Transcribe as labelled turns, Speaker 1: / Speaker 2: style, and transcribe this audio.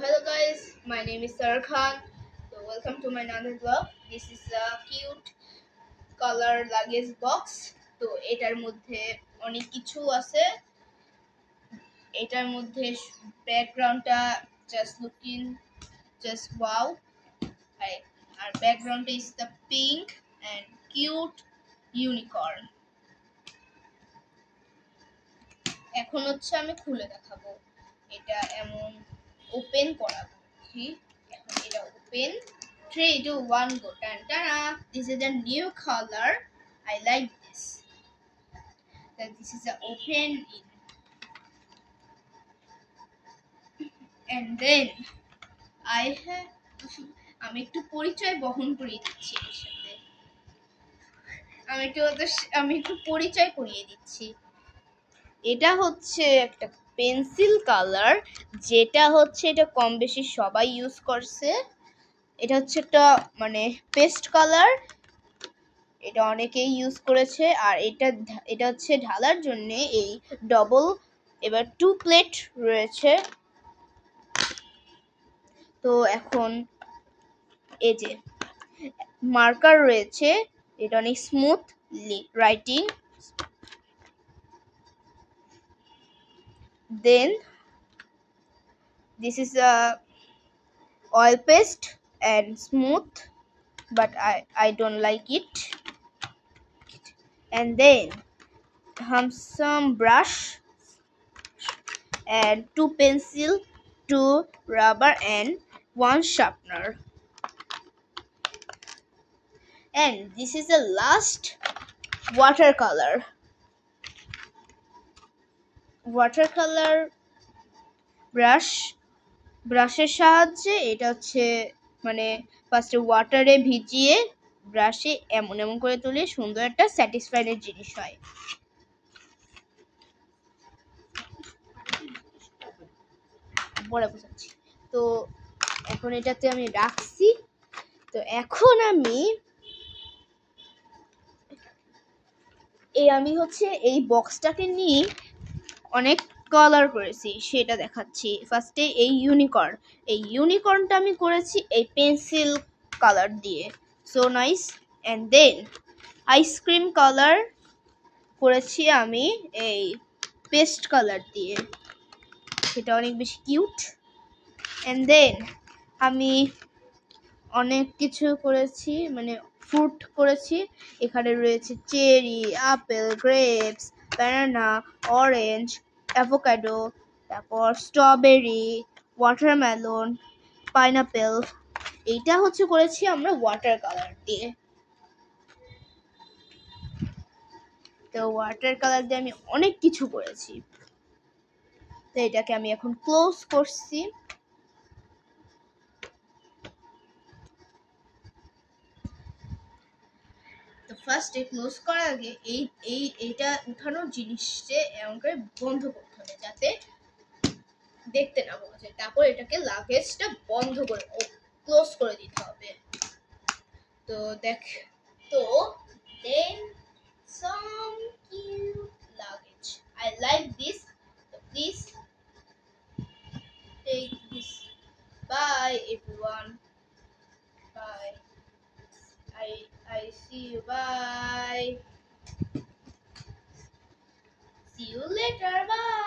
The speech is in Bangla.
Speaker 1: hello guys, my name is Sar Khan. So welcome to my another vlog. This is a cute color luggage box. তো এটার মধ্যে অনেক কিছু আছে। এটার মধ্যে ব্যাকগ্রাউন্ডটা just looking just wow. Our background is the pink and cute unicorn. এখন হচ্ছে আমি খুলে দেখাবো। এটা এমন ওপেন করাবো। এখন এটা open 3 2 1 go. Tantana. This is a new color. I like this. That this is a open in. And then I have আমি একটু পরিচয় বহন করিয়ে দিচ্ছি এর সাথে। আমি একটু পরিচয় করিয়ে দিচ্ছি। এটা হচ্ছে একটা পেন্সিল কালার, যেটা হচ্ছে এটা কম বেশি সবাই ইউজ করছে। এটা হচ্ছে একটা মানে পেস্ট কালার, এটা অনেকেই ইউজ করেছে। আর এটা হচ্ছে ঢালার জন্য এই ডবল এবার 2 প্লেট রয়েছে। তো এখন এই যে মার্কার রয়েছে, এটা অনেক smooth writing. Then this is a oil paste and smooth, but I don't like it. And then some brush and 2 pencil, 2 rubber and 1 sharpener. And this is the last watercolor ব্রাশের সাহায্যে এটা হচ্ছে মানে ফার্স্টে ওয়াটারে ভিজিয়ে ব্রাশে এমন এমন করে তুলে সুন্দর একটা স্যাটিসফাইড জিনিস হয়। পরে বোঝাচ্ছি। তো এখন এটাতে আমি রাখছি। তো এখন আমি হচ্ছে এই বক্সটাকে নিয়ে অনেক কালার করেছি, সেটা দেখাচ্ছি। ফার্স্টে এই ইউনিকর্নটা আমি করেছি এই পেন্সিল কালার দিয়ে, so nice. And then ice cream colour করেছি আমি এই পেস্ট কালার দিয়ে, সেটা অনেক বেশি কিউট। অ্যান্ড দেন আমি অনেক কিছু করেছি, মানে ফ্রুট করেছি। এখানে রয়েছে cherry, apple, grapes, banana, orange, avocado, তারপর স্ট্রবেরি, ওয়াটারমেলন, পাইনাপেল। এইটা হচ্ছে করেছি আমরা ওয়াটার কালার দিয়ে। তো ওয়াটার কালার দিয়ে আমি অনেক কিছু করেছি। তো এটাকে আমি এখন ক্লোজ করছি। তো ফার্স্টে ক্লোজ করার আগে এইটা উঠানোর জিনিসটা এমন করে বন্ধ করতে হবে যাতে দেখতে না পাওয়া যায়। তারপর এটাকে লাগেজটা বন্ধ করে ক্লোজ করে দিতে হবে। তো then some cute luggage. I like this. So please take this. Bye everyone. Bye. I see you. Bye. See you later. Bye.